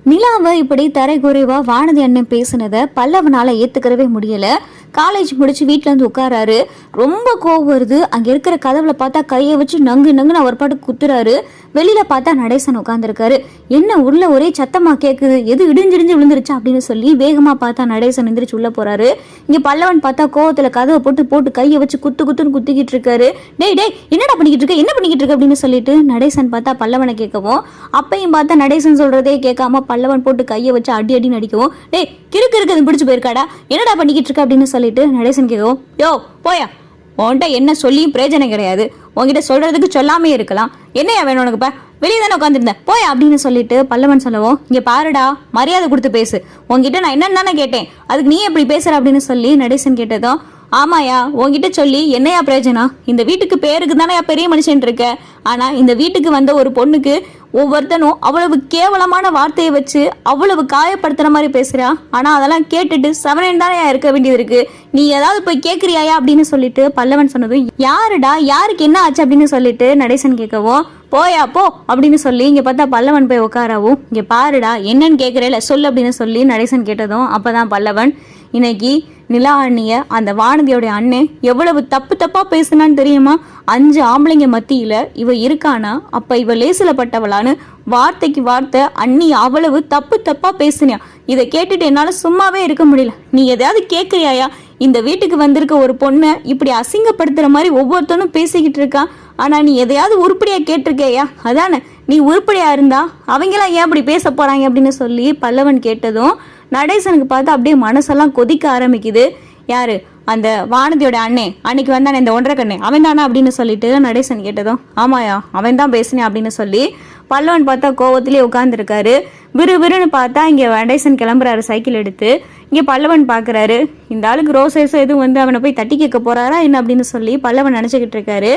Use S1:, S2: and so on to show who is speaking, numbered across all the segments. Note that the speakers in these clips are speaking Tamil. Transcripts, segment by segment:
S1: நிலாவை இப்படி தரைக்குறைவா வானதி அண்ணன் பேசுனதை பல்லவனால ஏத்துக்கிறவே முடியல. காலேஜ் முடிச்சு வீட்டுல இருந்து உட்காராரு. ரொம்ப கோவம் வருது. அங்க இருக்கிற கதவுல பார்த்தா கையை வச்சு நங்கு நங்குன்னு அவர் பாட்டு குத்துறாரு. வெளியில பார்த்தா நடேசன் உட்காந்துருக்காரு. என்ன உள்ள ஒரே சத்தமா கேக்குது, எது இடிஞ்சிடிஞ்சு விழுந்துருச்சா அப்படின்னு சொல்லி வேகமா பார்த்தா நடேசன் எந்திரிச்சு உள்ள போறாரு. இங்க பல்லவன் பார்த்தா கோவத்துல கதவை போட்டு போட்டு கையை வச்சு குத்து குத்துன்னு குத்திக்கிட்டு இருக்காரு. டேய் டேய் என்னடா பண்ணிக்கிட்டு இருக்க, என்ன பண்ணிக்கிட்டு இருக்க அப்படின்னு சொல்லிட்டு நடேசன் பார்த்தா பல்லவனை கேட்கவும், அப்பையும் பார்த்தா நடேசன் சொல்றதே கேட்காம பல்லவன் போட்டு கையை வச்சு அடி அடி நடிக்கவும், டேய் கிறுக்கு இருக்குது பிடிச்சு போயிருக்காடா, என்னடா பண்ணிக்கிட்டு இருக்க அப்படின்னு சொல்லிட்டு நடேசன் கேட்கவும், யோ போயா, உன்கிட்ட என்ன சொல்லியும் பிரயோஜனம் கிடையாது, உன்கிட்ட சொல்றதுக்கு சொல்லாமே இருக்கலாம், என்னையா வேணும் உனக்குப்பா, வெளியே தானே உட்காந்துருந்தேன் போயா அப்படின்னு சொல்லிட்டு பல்லவன் சொல்லவும், இங்க பாருடா மரியாதை கொடுத்து பேசு, உன்கிட்ட நான் என்னன்னு தானே கேட்டேன், அதுக்கு நீ எப்படி பேசுற அப்படின்னு சொல்லி நடேசன் கேட்டதும், ஆமாயா உன்கிட்ட சொல்லி என்னையா பிரயோஜனம், இந்த வீட்டுக்கு பேருக்கு தானே பெரிய மனுஷன் இருக்க, ஆனா இந்த வீட்டுக்கு வந்த ஒரு பொண்ணுக்கு ஒவ்வொருத்தனும் அவ்வளவு கேவலமான வார்த்தையை வச்சு அவ்வளவு காயப்படுத்துற மாதிரி பேசுறா, ஆனா அதெல்லாம் கேட்டுட்டு செவனன் தானே இருக்க வேண்டியது இருக்கு, நீ ஏதாவது போய் கேட்குறியாயா அப்படின்னு சொல்லிட்டு பல்லவன் சொன்னதும், யாருடா யாருக்கு என்ன ஆச்சு அப்படின்னு சொல்லிட்டு நடேசன் கேட்கவும், போயா போ அப்படின்னு சொல்லி இங்க பார்த்தா பல்லவன் போய் உட்காரவும், இங்க பாருடா என்னன்னு கேட்கறேல சொல்லு அப்படின்னு சொல்லி நடேசன் கேட்டதும் அப்பதான் பல்லவன், இன்னைக்கு நிலா அண்ணிய அந்த வானதியோடைய அண்ணன் எவ்வளவு தப்பு தப்பா பேசுனான்னு தெரியுமா, 5 ஆம்பளைங்க மத்தியில இவ இருக்கானா, அப்ப இவ லேசிலப்பட்டவளான்னு வார்த்தைக்கு வார்த்தை அண்ணி அவ்வளவு தப்பு தப்பா பேசுனியா, இதை கேட்டுட்டு என்னால சும்மாவே இருக்க முடியல, நீ எதையாவது கேட்கறியாயா, இந்த வீட்டுக்கு வந்திருக்க ஒரு பொண்ணை இப்படி அசிங்கப்படுத்துற மாதிரி ஒவ்வொருத்தனும் பேசிக்கிட்டு இருக்கா, ஆனா நீ எதையாவது உருப்படியா கேட்டிருக்கேயா, அதானே நீ உருப்படியா இருந்தா அவங்களாம் ஏன் அப்படி பேச போறாங்க அப்படின்னு சொல்லி பல்லவன் கேட்டதும் நடேசனுக்கு பார்த்து அப்படியே மனசெல்லாம் கொதிக்க ஆரம்பிக்குது. யாரு அந்த வானதியோட அண்ணே அன்னைக்கு வந்தானே இந்த 1.5 கண்ணே அவன் தானே அப்படின்னு சொல்லிட்டு நடேசன் கேட்டதும், ஆமாயா அவன் தான் பேசுனேன் அப்படின்னு சொல்லி பல்லவன் பார்த்தா கோவத்திலே உட்கார்ந்துருக்காரு. விறுவிறுன்னு பார்த்தா இங்க நடேசன் கிளம்புறாரு சைக்கிள் எடுத்து. இங்க பல்லவன் பாக்குறாரு, இந்த ஆளுக்கு ரோசேசோ எதுவும் வந்து அவனை போய் தட்டி கேட்க போறாரா என்ன அப்படின்னு சொல்லி பல்லவன் நினைச்சுக்கிட்டு இருக்காரு.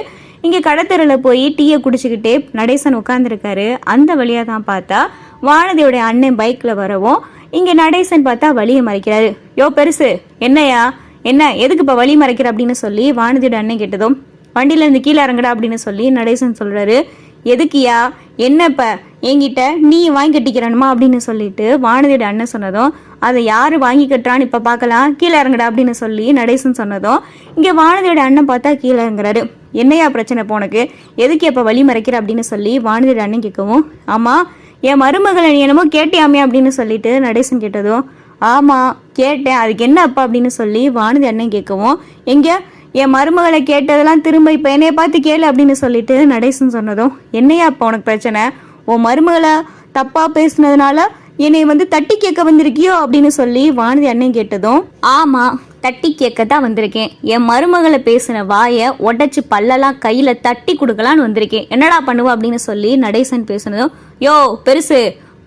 S1: இங்க கடத்தெருல போய் டீயை குடிச்சுக்கிட்டே நடேசன் உட்கார்ந்துருக்காரு. அந்த வழியா தான் பார்த்தா வானதியோட அண்ணன் பைக்ல வரவும் இங்க நடேசன் பார்த்தா வழியை மறைக்கிறாரு. யோ பெருசு என்னையா என்ன எதுக்கு இப்ப வழி மறைக்கிற அப்படின்னு சொல்லி வானதியோட அண்ணன் கேட்டதும், வண்டியில இருந்து கீழே இறங்கடா அப்படின்னு சொல்லி நடேசன் சொல்றாரு. எதுக்கியா என்னப்ப என்கிட்ட நீ வாங்கி கட்டிக்கிறணுமா அப்படின்னு சொல்லிட்டு வானதியோட அண்ணன் சொன்னதும், அதை யாரு வாங்கி கட்டுறான்னு இப்ப பாக்கலாம், கீழே இறங்கடா அப்படின்னு சொல்லி நடேசன் சொன்னதும் இங்க வானதியோட அண்ணன் பார்த்தா கீழே இறங்குறாரு. என்னையா பிரச்சனை போனக்கு, எதுக்கு இப்ப வழி மறைக்கிற அப்படின்னு சொல்லி வானதியோட அண்ணன் கேட்கவும், ஆமா என் மருமகளை நீ என்னமோ கேட்டியாமே அப்படின்னு சொல்லிட்டு நடேசன் கேட்டதும், ஆமா கேட்டேன், அதுக்கு என்ன அப்பா அப்படின்னு சொல்லி வானதி அண்ணன் கேட்கவும், எங்க என் மருமகளை கேட்டதெல்லாம் திரும்ப இப்ப என்னைய பார்த்து கேளு அப்படின்னு சொல்லிட்டு நடேசன் சொன்னதும், என்னையா அப்பா உனக்கு பிரச்சனை, உன் மருமகளை தப்பா பேசுனதுனால என்னை வந்து தட்டி கேட்க வந்திருக்கியோ அப்படின்னு சொல்லி வானதி அண்ணன் கேட்டதும், ஆமா தட்டி கேட்கத்தான் வந்திருக்கேன், என் மருமகளை பேசின வாயை உடைச்சு பல்லெல்லாம் கையில தட்டி கொடுக்கலான்னு வந்திருக்கேன், என்னடா பண்ணுவ அப்படின்னு சொல்லி நடேசன் பேசுனதும், யோ பெருசு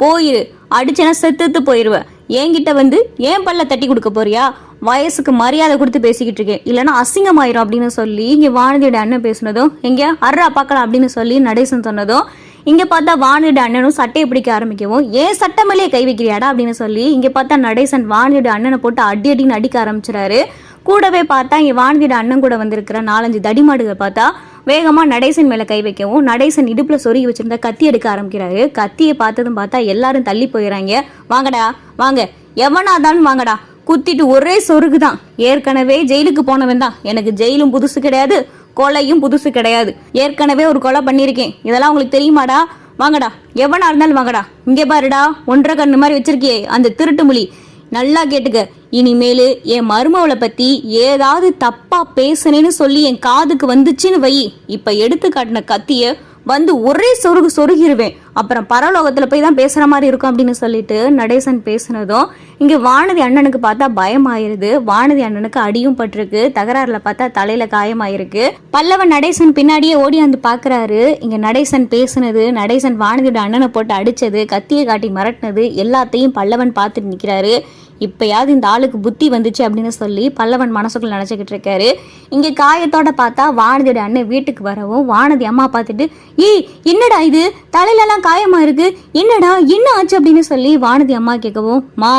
S1: போயிரு, அடிச்சனா செத்துத்து போயிருவ, என்கிட்ட வந்து ஏன் பல்ல தட்டி கொடுக்க போறியா, வயசுக்கு மரியாதை கொடுத்து பேசிக்கிட்டு இருக்கேன், இல்லைன்னா அசிங்கமாயிரும் அப்படின்னு சொல்லி இங்க வானதியோட அண்ணன் பேசுனதும், எங்க அர்ரா பார்க்கலாம் அப்படின்னு சொல்லி நடேசன் சொன்னதும் இங்க பார்த்தா வானதியோட அண்ணனும் சட்டையை பிடிக்க ஆரம்பிக்கவும், ஏன் சட்டை மேலேயே கை வைக்கிறியாடா அப்படின்னு சொல்லி இங்க பார்த்தா நடேசன் வானதியோட அண்ணனை போட்டு அடி அடின்னு அடிக்க ஆரம்பிச்சிடாரு. கூடவே பார்த்தா இங்க வானதியோட அண்ணன் கூட வந்திருக்கிற 4-5 தடிமாடுகள் பார்த்தா வேகமா நடேசன் மேல கை வைக்கவும், நடேசன் இடுப்புல சொருகி வச்சிருந்த கத்தி எடுக்க ஆரம்பிக்கிறாரு. கத்தியை பார்த்ததும் பார்த்தா எல்லாரும் தள்ளி போயிடறாங்க. வாங்கடா வாங்க, எவனாதான்னு வாங்கடா, குத்திட்டு ஒரே சொருகுதான், ஏற்கனவே ஜெயிலுக்கு போனவன் தான், எனக்கு ஜெயிலும் புதுசு கிடையாது கொலையும் புதுசு கிடையாது, ஏற்கனவே ஒரு கொலை பண்ணியிருக்கேன், இதெல்லாம் உங்களுக்கு தெரியுமாடா, வாங்கடா எவனா இருந்தாலும் வாங்கடா, இங்கே பாருடா 1.5 கண்ணு மாதிரி வச்சிருக்கியே அந்த திருட்டு மொழி, நல்லா கேட்டுக்க, இனிமேலு என் மருமவளை பத்தி ஏதாவது தப்பா பேசுனேன்னு சொல்லி என் காதுக்கு வந்துச்சுன்னு வை, இப்ப எடுத்து காட்டின கத்திய வந்து ஒரே சொருகிருவேன், அப்புறம் பரலோகத்துல போய் தான் பேசுற மாதிரி இருக்கும் அப்படின்னு சொல்லிட்டு நடேசன் பேசுனதும் இங்க வானதி அண்ணனுக்கு பார்த்தா பயமாயிருது. வானதி அண்ணனுக்கு அடியும் பட்டிருக்கு, தகராறுல பார்த்தா தலையில காயமாயிருக்கு. பல்லவன் நடேசன் பின்னாடியே ஓடி வந்து பாக்குறாரு. இங்க நடேசன் பேசுனது, நடேசன் வானதியோட அண்ணனை போட்டு அடிச்சது, கத்தியை காட்டி மிரட்டினது எல்லாத்தையும் பல்லவன் பார்த்துட்டு நிக்கிறாரு. இப்பயாவது இந்த ஆளுக்கு புத்தி வந்துச்சு அப்படின்னு சொல்லி பல்லவன் மனசுக்குள்ள நினைச்சுக்கிட்டு இருக்காரு. இங்க காயத்தோட பார்த்தா வானதியோட அண்ணன் வீட்டுக்கு வரவும் வானதி அம்மா பார்த்துட்டு, ஏய் என்னடா இது தலையில எல்லாம் காயமா இருக்கு, என்னடா என்ன ஆச்சு அப்படின்னு சொல்லி வானதி அம்மா கேட்கவும், மா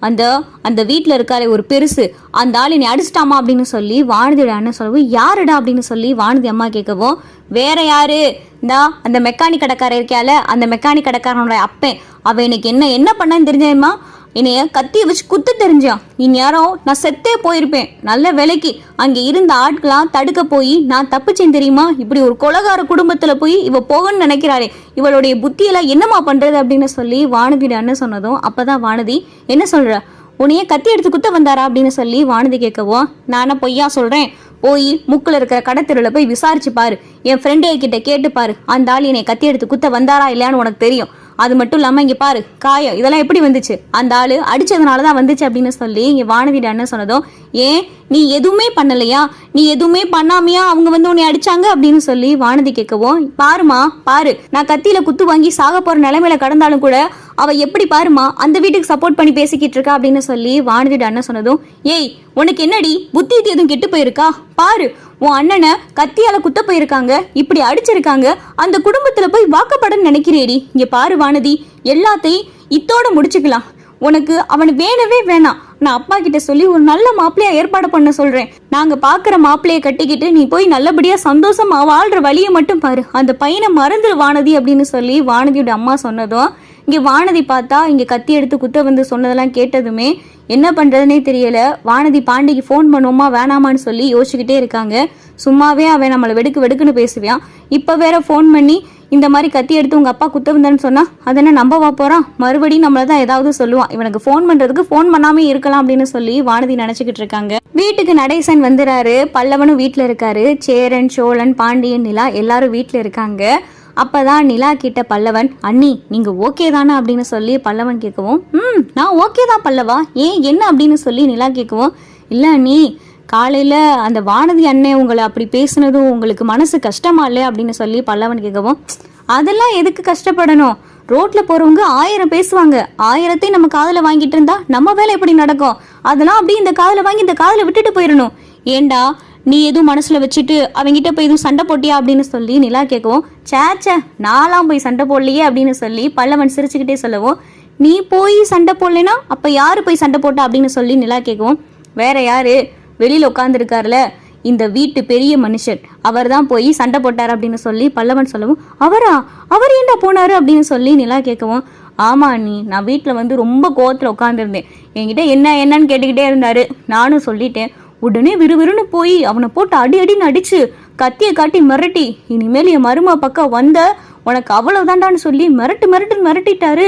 S1: அந்த அந்த வீட்டில் இருக்காரு ஒரு பெருசு, அந்த ஆள் நீ அடிச்சிட்டாமா அப்படின்னு சொல்லி வானதியோட அண்ணன் சொல்லவும், யாருடா அப்படின்னு சொல்லி வானதி அம்மா கேட்கவும், வேற யாரு, இந்தா அந்த மெக்கானிக் கடைக்காரர் இருக்கால, அந்த மெக்கானிக் கடைக்காரனோட அப்பன், அவன் எனக்கு என்ன பண்ணான்னு தெரிஞ்சேம்மா, என்னைய கத்தியை வச்சு குத்து தெரிஞ்சான். இந்நேரம் நான் செத்தே போயிருப்பேன். நல்ல விலைக்கு அங்கே இருந்த ஆட்களாம் தடுக்க போய் நான் தப்பிச்சேன் தெரியுமா. இப்படி ஒரு கொலகார குடும்பத்தில் போய் இவ போகணும்னு நினைக்கிறாளே, இவளுடைய புத்தியெல்லாம் என்னம்மா பண்ணுறது அப்படின்னு சொல்லி வானதியோட அண்ணன் சொன்னதும், அப்போதான் வானதி, என்ன சொல்கிற, உன்னையே கத்தி எடுத்து குத்த வந்தாரா அப்படின்னு சொல்லி வானதி கேட்கவும், நானே பொய்யா சொல்கிறேன், போய் முக்கில் இருக்கிற கடத்தெருவில் போய் விசாரிச்சு பாரு, என் ஃப்ரெண்டே கிட்ட கேட்டு பாரு, அந்த ஆள் என்னை கத்தி எடுத்து குத்த வந்தாரா இல்லையான்னு உனக்கு தெரியும். அது மட்டும் இல்லாமல் இங்கே பாரு காயம், இதெல்லாம் எப்படி வந்துச்சு, அந்த ஆள் அடித்ததுனால தான் வந்துச்சு அப்படின்னு சொல்லி இங்கே வானதியோட அண்ணன் சொன்னதும், ஏன் நீ எதுவுமே பண்ணலையா, நீ எதுவுமே பண்ணாமையா அவங்க வந்து உன்னை அடிச்சாங்க அப்படின்னு சொல்லி வானதி கேட்கவும், பாருமா பாரு, நான் கத்தியில குத்து வாங்கி சாக போற நிலைமையில கடந்தாலும் கூட அவ எப்படி பாருமா அந்த வீட்டுக்கு சப்போர்ட் பண்ணி பேசிக்கிட்டு இருக்கா அப்படின்னு சொல்லி வானதியோட அண்ணன் சொன்னதும், ஏய் உனக்கு என்னடி புத்தி எதுவும் கெட்டு போயிருக்கா, பாரு உன் அண்ணனை கத்தியால குத்த போயிருக்காங்க, இப்படி அடிச்சிருக்காங்க, அந்த குடும்பத்துல போய் வாக்கப்படன்னு நினைக்கிறேடி. இங்க பாரு வானதி, எல்லாத்தையும் இத்தோட முடிச்சுக்கலாம், உனக்கு அவனு வேணவே வேணாம், நான் அப்பா கிட்ட சொல்லி ஒரு நல்ல மாப்பிள்ளையா ஏற்பாடு பண்ண சொல்றேன், நாங்க பாக்குற மாப்பிள்ளைய கட்டிக்கிட்டு நீ போய் நல்லபடியா சந்தோஷமா வாழ்ற வழியை மட்டும் பாரு, அந்த பையனை மறந்துடு வானதி அப்படின்னு சொல்லி வானதியோட அம்மா சொன்னதும், இங்க வானதி பார்த்தா இங்க கத்தி எடுத்து குத்த வந்து சொன்னதெல்லாம் கேட்டதுமே என்ன பண்றதுனே தெரியல. வானதி பாண்டிக்கு ஃபோன் பண்ணுவோமா வேணாமான்னு சொல்லி யோசிச்சுக்கிட்டே இருக்காங்க. சும்மாவே அவன் நம்மளை வெடுக்குன்னு பேசுவான், இப்ப வேற ஃபோன் பண்ணி இந்த மாதிரி கத்தி எடுத்து உங்க அப்பா குத்த வந்தான்னு சொன்னா அதென்ன நம்பவா போறான், மறுபடியும் நம்மள தான் ஏதாவது சொல்லுவான், இவனுக்கு ஃபோன் பண்றதுக்கு ஃபோன் பண்ணாமே இருக்கலாம் அப்படின்னு சொல்லி வானதி நினைச்சுக்கிட்டு இருக்காங்க. வீட்டுக்கு நடேசன் வந்துறாரு, பல்லவனும் வீட்டுல இருக்காரு, சேரன் சோழன் பாண்டியன் நிலா எல்லாரும் வீட்டுல இருக்காங்க. அப்பதான் நிலா கிட்ட பல்லவன், அண்ணி நீங்க ஓகே தானே அப்படின்னு சொல்லி பல்லவன் கேட்கவும், நான் ஓகே தான் பல்லவா, ஏன் என்ன அப்படின்னு சொல்லி நிலா கேட்கவும், இல்ல அண்ணி காலையில அந்த வானதி அண்ணன் உங்களை அப்படி பேசுனதும் உங்களுக்கு மனசு கஷ்டமா இல்லையா அப்படின்னு சொல்லி பல்லவன் கேட்கவும், அதெல்லாம் எதுக்கு கஷ்டப்படணும், ரோட்ல போறவங்க 1000 பேசுவாங்க, 1000ஐயும் நம்ம காதுல வாங்கிட்டு இருந்தா நம்ம வேலை எப்படி நடக்கும், அதெல்லாம் அப்படி இந்த காதுல வாங்கி இந்த காதுல விட்டுட்டு போயிடணும். ஏண்டா நீ எதுவும் மனசுல வச்சுட்டு அவங்கிட்ட போய் எதுவும் சண்டை போட்டியா அப்படின்னு சொல்லி நிலா கேட்கவும், சேச்சே நான்லாம் போய் சண்டை போடலையே அப்படின்னு சொல்லி பல்லவன் சிரிச்சுக்கிட்டே சொல்லவும், நீ போய் சண்டை போடலைன்னா அப்ப யாரு போய் சண்டை போட்டா அப்படின்னு சொல்லி நிலா கேட்கவும், வேற யாரு, வெளியில உட்காந்துருக்காருல இந்த வீட்டு பெரிய மனுஷன், அவர் தான் போய் சண்டை போட்டார் அப்படின்னு சொல்லி பல்லவன் சொல்லவும், அவர் ஏண்டா போனாரு அப்படின்னு சொல்லி நிலா கேட்கவும், ஆமா அண்ணி நான் வீட்டில் வந்து ரொம்ப கோவத்தில் உட்காந்துருந்தேன், என்கிட்ட என்னன்னு கேட்டுக்கிட்டே இருந்தாரு, நானும் சொல்லிட்டேன், உடனே விறுவிறுன்னு போய் அவனை போட்டு அடின்னு அடிச்சு கத்தியை காட்டி மிரட்டி, இனிமேல் என் மருமா பக்கம் வந்த உனக்கு அவ்வளவுதான்டான்னு சொல்லி மிரட்டிட்டாரு.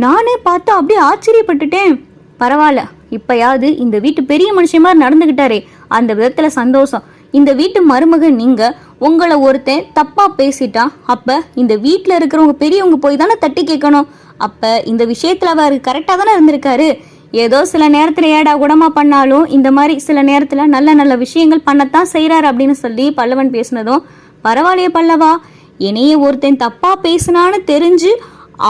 S1: நானே பார்த்தா அப்படியே ஆச்சரியப்பட்டுட்டேன். பரவாயில்ல, இப்பயாவது இந்த வீட்டு பெரிய மனுஷன் மாதிரி நடந்துகிட்டாரே, அந்த விதத்துல சந்தோஷம். இந்த வீட்டு மருமகன் நீங்க, உங்களை ஒருத்தன் தப்பா பேசிட்டா அப்ப இந்த வீட்டுல இருக்கிறவங்க பெரியவங்க போய் தானே தட்டி கேட்கணும். அப்ப இந்த விஷயத்துல அவர் கரெக்டா தானே இருந்திருக்காரு. ஏதோ சில நேரத்துல ஏடா குடமா பண்ணாலும் இந்த மாதிரி சில நேரத்துல நல்ல விஷயங்கள் பண்ணத்தான் செய்யறாரு அப்படின்னு சொல்லி பல்லவன் பேசினதும், பரவாயில்லையே பல்லவா, என்னையே ஒருத்தன் தப்பா பேசினான்னு தெரிஞ்சு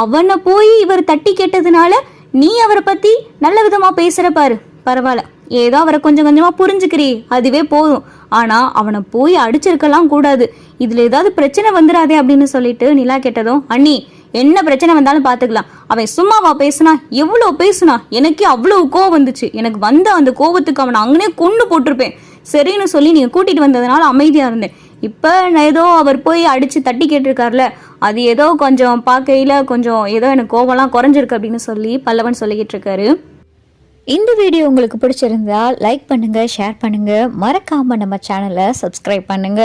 S1: அவனை போய் இவர் தட்டி கேட்டதுனால நீ அவரை பத்தி நல்ல விதமா பேசுற பாரு, பரவாயில்ல, ஏதோ அவரை கொஞ்சம் கொஞ்சமா புரிஞ்சுக்கிறீ, அதுவே போதும். ஆனா அவனை போய் அடிச்சிருக்கலாம் கூடாது, இதுல ஏதாவது பிரச்சனை வந்துடாதே அப்படின்னு சொல்லிட்டு நிலா கேட்டதும், அண்ணி என்ன பிரச்சனை வந்தாலும் பாத்துக்கலாம், அவன் சும்மாவா பேசுனா, எவ்வளவு பேசுனா, எனக்கே அவ்வளவு கோவம் வந்துச்சு, எனக்கு வந்த அந்த கோவத்துக்கு அவனை அங்கனே கொண்டு போட்டிருப்பேன், சரின்னு சொல்லி நீங்க கூட்டிட்டு வந்ததுனால அமைதியா இருந்தேன். இப்ப ஏதோ அவர் போய் அடிச்சு தட்டி கேட்டிருக்காருல, அது ஏதோ கொஞ்சம் பார்க்கையில கொஞ்சம் ஏதோ எனக்கு கோவம்லாம் குறைஞ்சிருக்கு அப்படின்னு சொல்லி பல்லவன் சொல்லிக்கிட்டு இருக்காரு. இந்த வீடியோ உங்களுக்கு பிடிச்சிருந்தா லைக் பண்ணுங்க, ஷேர் பண்ணுங்க, மறக்காம நம்ம சேனலை சப்ஸ்கிரைப் பண்ணுங்க.